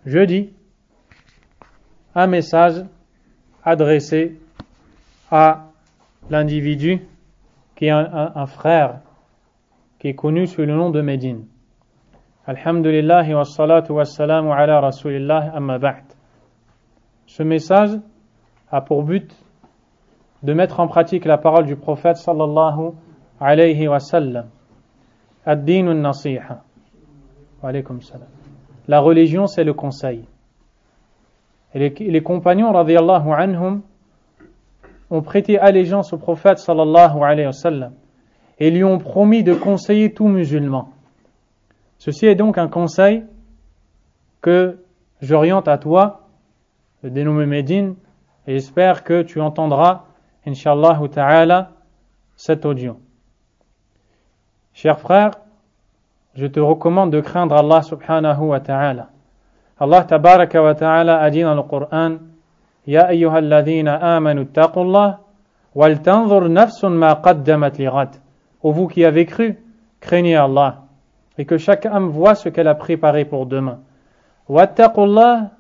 jeudi un message adressé à l'individu qui est un frère qui est connu sous le nom de Médine. Alhamdulillah wa salatu wa salamu ala rasulillah amma ba'd. Ce message a pour but de mettre en pratique la parole du prophète sallallahu alayhi wa sallam. Ad-din an-nasiha. Wa alaykum salam. La religion, c'est le conseil. Et les compagnons radiyallahu anhum ont prêté allégeance au prophète sallallahu alayhi wa sallam et lui ont promis de conseiller tout musulman. Ceci est donc un conseil que j'oriente à toi, le dénommé Médine, et j'espère que tu entendras, Inch'Allah ta'ala, cet audio. Chers frères, je te recommande de craindre Allah subhanahu wa ta'ala. Allah tabaraka wa ta'ala a dit dans le Coran, Ya ayyuhalladhina amanu taqullah, wal tanzur nafsun ma qaddamat lighad. Ô vous qui avez cru, craignez Allah, et que chaque âme voit ce qu'elle a préparé pour demain. Wattaqullah,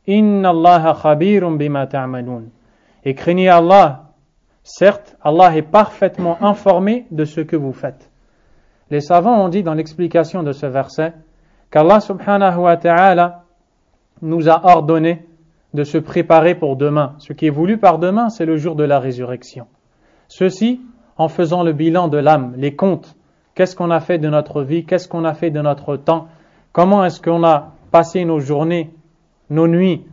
inna Allaha khabirun bima ta'malun. Et craignez Allah. Certes, Allah est parfaitement informé de ce que vous faites. Les savants ont dit dans l'explication de ce verset qu'Allah subhanahu wa ta'ala nous a ordonné de se préparer pour demain. Ce qui est voulu par demain, c'est le jour de la résurrection. Ceci en faisant le bilan de l'âme, les comptes. Qu'est-ce qu'on a fait de notre vie? Qu'est-ce qu'on a fait de notre temps? Comment est-ce qu'on a passé nos journées, nos nuits?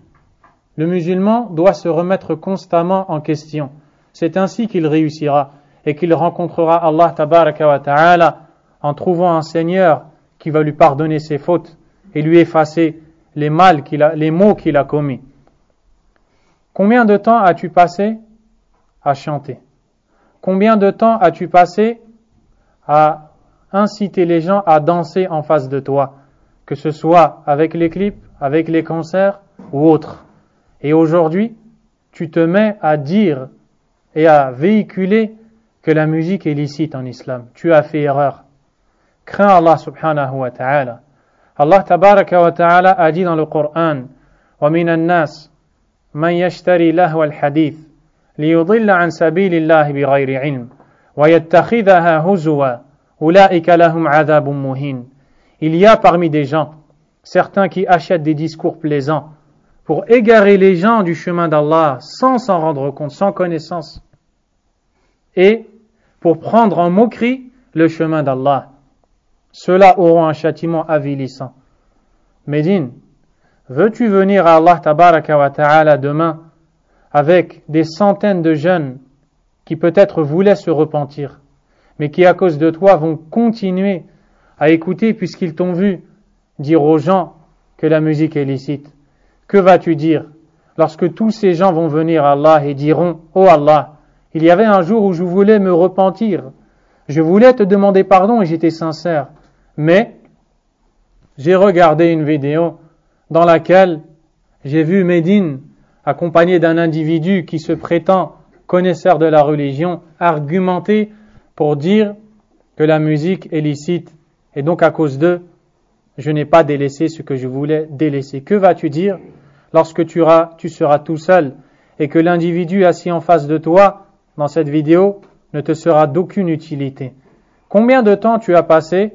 Le musulman doit se remettre constamment en question. C'est ainsi qu'il réussira et qu'il rencontrera Allah tabaraka wa ta'ala en trouvant un Seigneur qui va lui pardonner ses fautes et lui effacer les maux qu'il a commis. Combien de temps as-tu passé à chanter? Combien de temps as-tu passé à inciter les gens à danser en face de toi, que ce soit avec les clips, avec les concerts ou autres? Et aujourd'hui, tu te mets à dire et à véhiculer que la musique est licite en islam. Tu as fait erreur. Crains Allah subhanahu wa ta'ala. Allah tabaraka wa ta'ala a dit dans le Coran, وَمِنَ النَّاسِ مَنْ يَشْتَرِي لَهْوَ الْحَدِيثِ لِيُضِلَّ عَنْ سَبِيلِ اللَّهِ بِغَيْرِ عِلْمٍ وَيَتَّخِذَهَا هُزُوًا أُولَئِكَ لَهُمْ عَذَابٌ مُهِينٌ. Il y a parmi des gens, certains qui achètent des discours plaisants pour égarer les gens du chemin d'Allah sans s'en rendre compte, sans connaissance, et pour prendre en moquerie le chemin d'Allah. Ceux-là auront un châtiment avilissant. Médine, veux-tu venir à Allah tabaraka wa ta'ala demain avec des centaines de jeunes qui peut-être voulaient se repentir, mais qui à cause de toi vont continuer à écouter puisqu'ils t'ont vu dire aux gens que la musique est licite? Que vas-tu dire lorsque tous ces gens vont venir à Allah et diront, oh Allah, il y avait un jour où je voulais me repentir, je voulais te demander pardon et j'étais sincère, mais j'ai regardé une vidéo dans laquelle j'ai vu Médine accompagné d'un individu qui se prétend connaisseur de la religion argumenter pour dire que la musique est licite et donc à cause d'eux je n'ai pas délaissé ce que je voulais délaisser. Que vas-tu dire lorsque tu seras tout seul et que l'individu assis en face de toi dans cette vidéo ne te sera d'aucune utilité? Combien de temps tu as passé?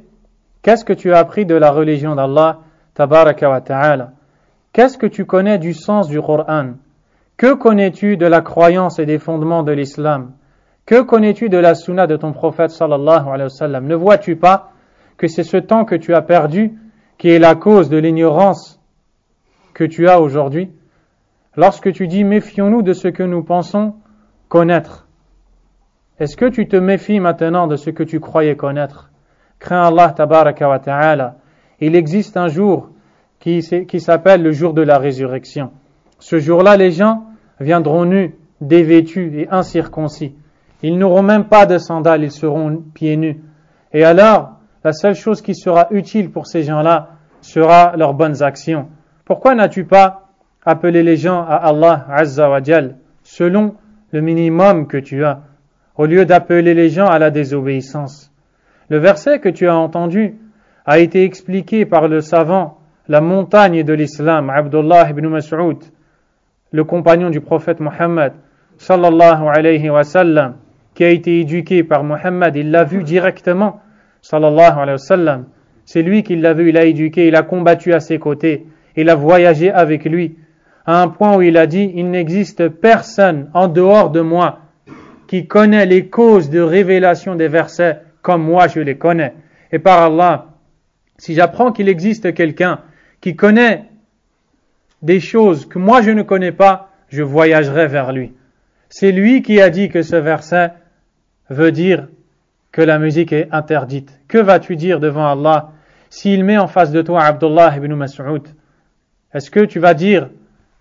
Qu'est-ce que tu as appris de la religion d'Allah tabaraka wa ta'ala? Qu'est-ce que tu connais du sens du Coran? Que connais-tu de la croyance et des fondements de l'islam? Que connais-tu de la sunna de ton prophète sallallahu alayhi wa sallam? Ne vois-tu pas que c'est ce temps que tu as perdu qui est la cause de l'ignorance que tu as aujourd'hui? Lorsque tu dis méfions-nous de ce que nous pensons connaître, est-ce que tu te méfies maintenant de ce que tu croyais connaître? Crains Allah tabaraka wa ta'ala. Il existe un jour qui s'appelle le jour de la résurrection. Ce jour-là, les gens viendront nus, dévêtus et incirconcis. Ils n'auront même pas de sandales, ils seront pieds nus. Et alors, la seule chose qui sera utile pour ces gens-là sera leurs bonnes actions. Pourquoi n'as-tu pas appelé les gens à Allah Azza wa Jal selon le minimum que tu as, au lieu d'appeler les gens à la désobéissance? Le verset que tu as entendu a été expliqué par le savant la montagne de l'islam, Abdullah ibn Mas'ud, le compagnon du prophète Mohammed, sallallahu alayhi wa sallam, qui a été éduqué par Mohammed, il l'a vu directement, sallallahu alayhi wa sallam. C'est lui qui l'a vu, il l'a éduqué, il a combattu à ses côtés, il a voyagé avec lui, à un point où il a dit, il n'existe personne en dehors de moi qui connaît les causes de révélation des versets comme moi je les connais. Et par Allah, si j'apprends qu'il existe quelqu'un qui connaît des choses que moi je ne connais pas, je voyagerai vers lui. C'est lui qui a dit que ce verset veut dire que la musique est interdite. Que vas-tu dire devant Allah s'il met en face de toi Abdullah ibn Mas'ud? Est-ce que tu vas dire,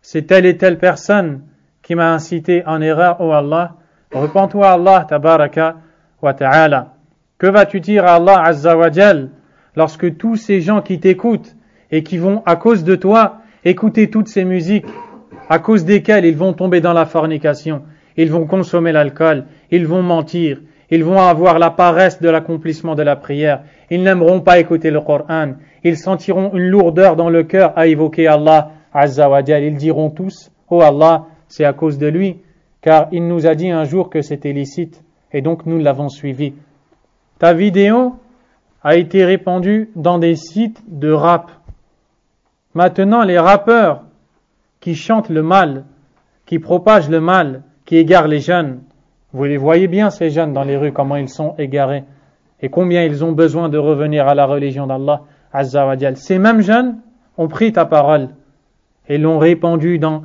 c'est telle et telle personne qui m'a incité en erreur, oh Allah? Repens-toi à Allah, tabaraka wa ta'ala. Que vas-tu dire à Allah azza wa jal lorsque tous ces gens qui t'écoutent et qui vont, à cause de toi, écouter toutes ces musiques, à cause desquelles ils vont tomber dans la fornication, ils vont consommer l'alcool, ils vont mentir, ils vont avoir la paresse de l'accomplissement de la prière, ils n'aimeront pas écouter le Coran, ils sentiront une lourdeur dans le cœur à évoquer Allah azza wa jal. Ils diront tous, oh Allah, c'est à cause de lui, car il nous a dit un jour que c'était licite, et donc nous l'avons suivi. Ta vidéo a été répandue dans des sites de rap. Maintenant, les rappeurs qui chantent le mal, qui propagent le mal, qui égarent les jeunes, vous les voyez bien ces jeunes dans les rues, comment ils sont égarés, et combien ils ont besoin de revenir à la religion d'Allah azza wa jal. Ces mêmes jeunes ont pris ta parole et l'ont répandue dans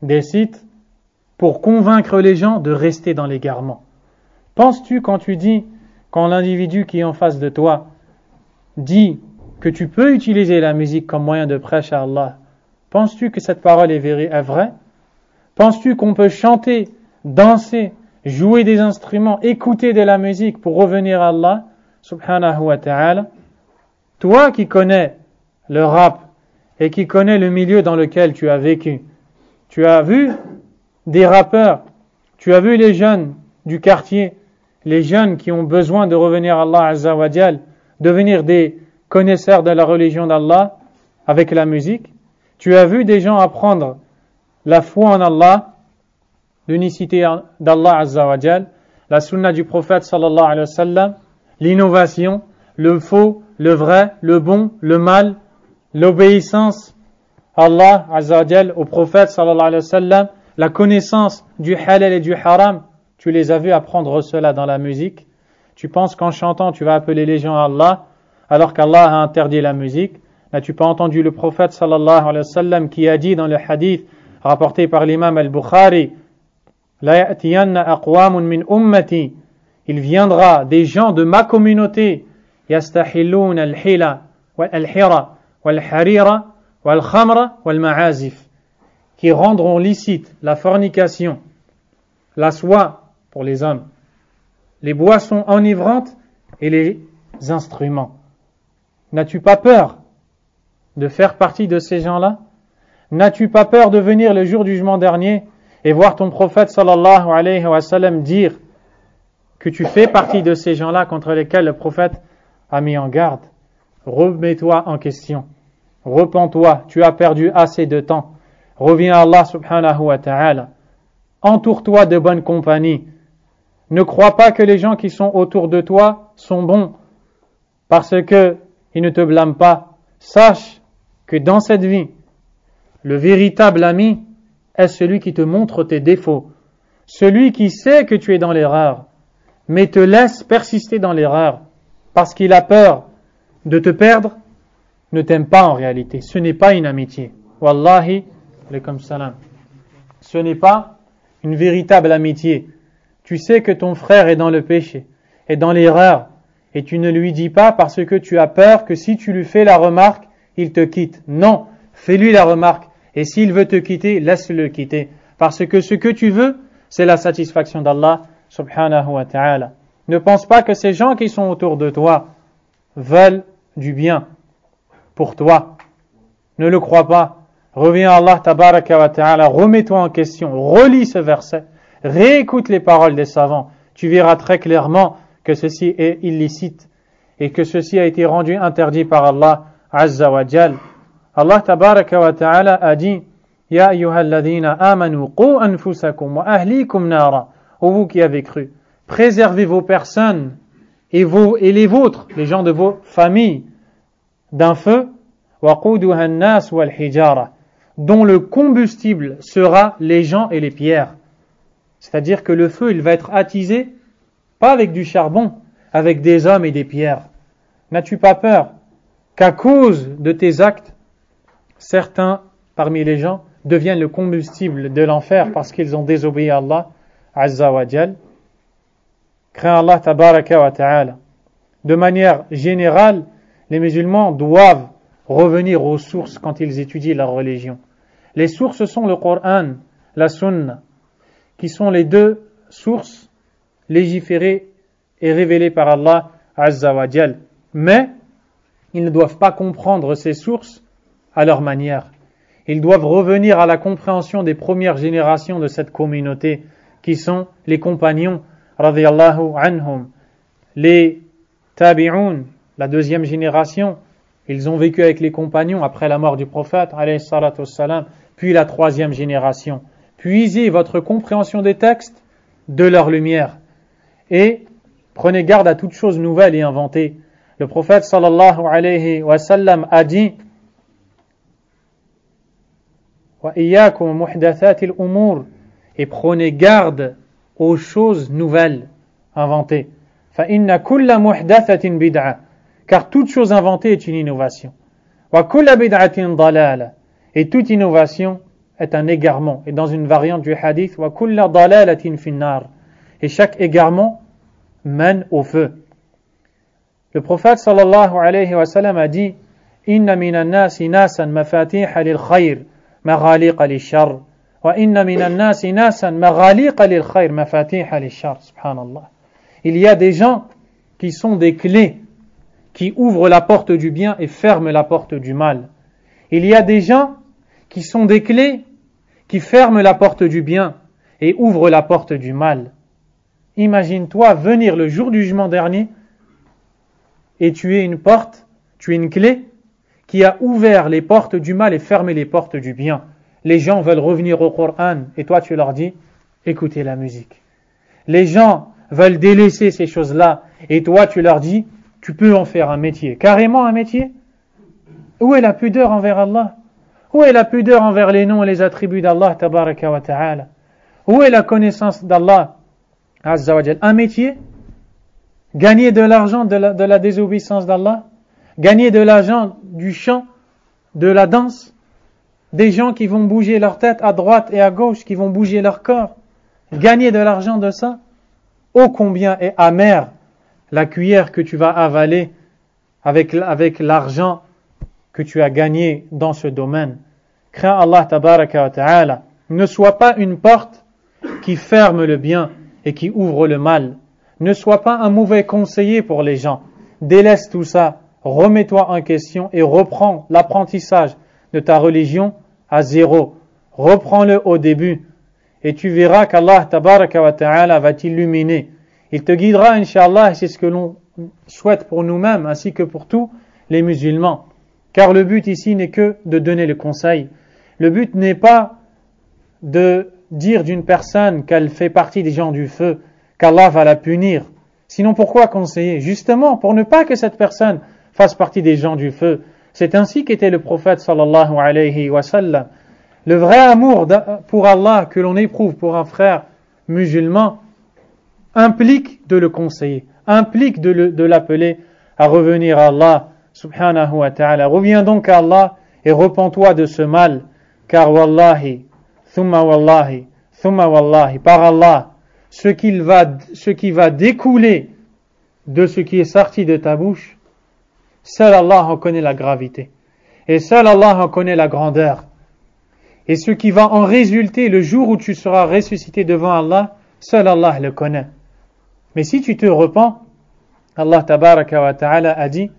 des sites pour convaincre les gens de rester dans l'égarement. Penses-tu quand l'individu qui est en face de toi dit que tu peux utiliser la musique comme moyen de prêche à Allah, penses-tu que cette parole est vraie? Penses-tu qu'on peut chanter, danser, jouer des instruments, écouter de la musique pour revenir à Allah, subhanahu wa ta'ala? Toi qui connais le rap et qui connais le milieu dans lequel tu as vécu, tu as vu des rappeurs, tu as vu les jeunes du quartier, les jeunes qui ont besoin de revenir à Allah azza wa jal, devenir des connaisseurs de la religion d'Allah avec la musique. Tu as vu des gens apprendre la foi en Allah, l'unicité d'Allah azza wa jal, la sunna du prophète sallallahu alayhi wa sallam, l'innovation, le faux, le vrai, le bon, le mal, l'obéissance à Allah azza wa jal, au prophète sallallahu alayhi wa sallam, la connaissance du halal et du haram. Tu les as vus apprendre cela dans la musique. Tu penses qu'en chantant tu vas appeler les gens à Allah alors qu'Allah a interdit la musique? N'as-tu pas entendu le prophète sallallahu alayhi wa sallam qui a dit dans le hadith rapporté par l'imam al-Bukhari, La ya'tiyanna aqwamun min ummati, il viendra des gens de ma communauté, yastahillun al-hila wal-hira wal-harira wal-khamra wal-ma'azif, qui rendront licite la fornication, la soie pour les hommes, les boissons enivrantes et les instruments. N'as-tu pas peur de faire partie de ces gens-là? N'as-tu pas peur de venir le jour du jugement dernier et voir ton prophète sallallahu alayhi wa sallam dire que tu fais partie de ces gens-là contre lesquels le prophète a mis en garde? Remets-toi en question, repens-toi, tu as perdu assez de temps, reviens à Allah subhanahu wa ta'ala, entoure-toi de bonne compagnie. Ne crois pas que les gens qui sont autour de toi sont bons parce que ils ne te blâment pas. Sache que dans cette vie, le véritable ami est celui qui te montre tes défauts, celui qui sait que tu es dans l'erreur, mais te laisse persister dans l'erreur parce qu'il a peur de te perdre, ne t'aime pas en réalité. Ce n'est pas une amitié. Wallahi, alaykum salam. Ce n'est pas une véritable amitié. Tu sais que ton frère est dans le péché, est dans l'erreur, et tu ne lui dis pas parce que tu as peur que si tu lui fais la remarque, il te quitte. Non, fais-lui la remarque, et s'il veut te quitter, laisse-le quitter. Parce que ce que tu veux, c'est la satisfaction d'Allah subhanahu wa ta'ala. Ne pense pas que ces gens qui sont autour de toi veulent du bien pour toi. Ne le crois pas. Reviens à Allah tabaraka wa ta'ala, remets-toi en question, relis ce verset, réécoute les paroles des savants. Tu verras très clairement que ceci est illicite et que ceci a été rendu interdit par Allah azza wa jal. Allah tabaraka wa ta'ala a dit Ya ayyuhalladhina amanu qu anfusakum wa ahlikum nara. Ô vous qui avez cru, préservez vos personnes et les vôtres, les gens de vos familles, d'un feu waquduha an-nas wal hijara, dont le combustible sera les gens et les pierres. C'est-à-dire que le feu, il va être attisé, pas avec du charbon, avec des hommes et des pierres. N'as-tu pas peur qu'à cause de tes actes, certains parmi les gens deviennent le combustible de l'enfer parce qu'ils ont désobéi à Allah Azza wa Jal? Crains Allah Tabaraka wa Ta'ala. De manière générale, les musulmans doivent revenir aux sources quand ils étudient leur religion. Les sources sont le Coran, la Sunna, qui sont les deux sources légiférées et révélées par Allah Azza wa Jal. Mais ils ne doivent pas comprendre ces sources à leur manière. Ils doivent revenir à la compréhension des premières générations de cette communauté, qui sont les compagnons, radiyallahu anhum, les tabi'un, la deuxième génération. Ils ont vécu avec les compagnons après la mort du prophète, alayhi salatu wassalam, puis la troisième génération. Puisez votre compréhension des textes de leur lumière et prenez garde à toute chose nouvelle et inventée. Le prophète sallallahu alayhi wa sallam a dit wa iyyakum muhdathatil umur, et prenez garde aux choses nouvelles inventées. Fa inna kulla muhdathatin bid'a, car toute chose inventée est une innovation. Wa kulla bid'atin dalala, et toute innovation est un égarement. Et dans une variante du hadith, wa kulla dalalatin finnar, et chaque égarement mène au feu. Le prophète sallallahu alayhi wa sallam a dit inna minan nasi nasan mafatiha lil khayr maghaliqa lil shar, wa inna minan nasi nasan maghaliqa lil khayr mafatiha lil shar. Subhanallah. Il y a des gens qui sont des clés qui ouvrent la porte du bien et ferment la porte du mal. Il y a des gens qui sont des clés qui ferment la porte du bien et ouvrent la porte du mal. Imagine-toi venir le jour du jugement dernier et tu es une porte, tu es une clé qui a ouvert les portes du mal et fermé les portes du bien. Les gens veulent revenir au Coran et toi tu leur dis écoutez la musique. Les gens veulent délaisser ces choses-là et toi tu leur dis tu peux en faire un métier. Carrément un métier? Où est la pudeur envers Allah? Où est la pudeur envers les noms et les attributs d'Allah tabaraka wa ta'ala? Où est la connaissance d'Allah Azza wa Jal? Un métier? Gagner de l'argent de la désobéissance d'Allah? Gagner de l'argent du chant, de la danse? Des gens qui vont bouger leur tête à droite et à gauche, qui vont bouger leur corps? Gagner de l'argent de ça? Ô combien est amère la cuillère que tu vas avaler avec l'argent que tu as gagné dans ce domaine. Crains Allah tabaraka wa ta'ala. Ne sois pas une porte qui ferme le bien et qui ouvre le mal. Ne sois pas un mauvais conseiller pour les gens. Délaisse tout ça, remets-toi en question et reprends l'apprentissage de ta religion à zéro. Reprends-le au début et tu verras qu'Allah tabaraka wa ta'ala va t'illuminer. Il te guidera, Inch'Allah, et c'est ce que l'on souhaite pour nous-mêmes, ainsi que pour tous les musulmans. Car le but ici n'est que de donner le conseil. Le but n'est pas de dire d'une personne qu'elle fait partie des gens du feu, qu'Allah va la punir. Sinon, pourquoi conseiller? Justement, pour ne pas que cette personne fasse partie des gens du feu. C'est ainsi qu'était le prophète sallallahu alayhi wa sallam. Le vrai amour pour Allah que l'on éprouve pour un frère musulman implique de le conseiller, implique de l'appeler à revenir à Allah subhanahu wa ta'ala. Reviens donc à Allah et repens-toi de ce mal, car wallahi, thumma wallahi, par Allah, ce qui va découler de ce qui est sorti de ta bouche, seul Allah en connaît la gravité, et seul Allah en connaît la grandeur. Et ce qui va en résulter le jour où tu seras ressuscité devant Allah, seul Allah le connaît. Mais si tu te repens, Allah tabaraka wa ta'ala a dit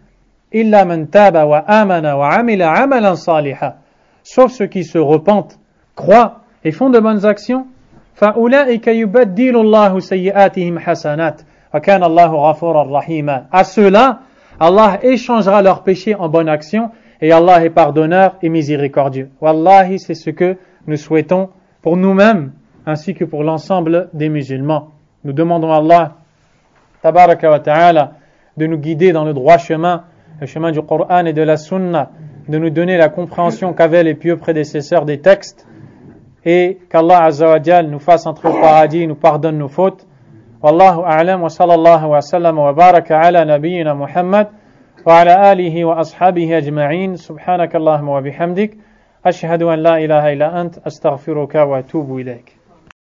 illa man taba wa amana wa amila amalan saliha, sauf ceux qui se repentent, croient et font de bonnes actions, fa ulaika yubaddilu Allahu sayyi'atihim hasanat wa kana Allahu ghafuran rahima. À ceux-là, Allah échangera leurs péchés en bonnes actions et Allah est pardonneur et miséricordieux. Wallahi, c'est ce que nous souhaitons pour nous-mêmes ainsi que pour l'ensemble des musulmans. Nous demandons à Allah tabaraka wa ta'ala de nous guider dans le droit chemin, le chemin du Coran et de la Sunna, de nous donner la compréhension qu'avaient les pieux prédécesseurs des textes, et qu'Allah Azza wa Jal nous fasse entrer au paradis, nous pardonne nos fautes. Wallahu a'lam wa sallallahu wa sallam wa baraka ala nabiyyina Muhammad wa ala alihi wa ashabihi ajma'in. Subhanakallahumma wa bihamdik ashhadu an la ilaha illa ant astaghfiruka wa atubu ilayk.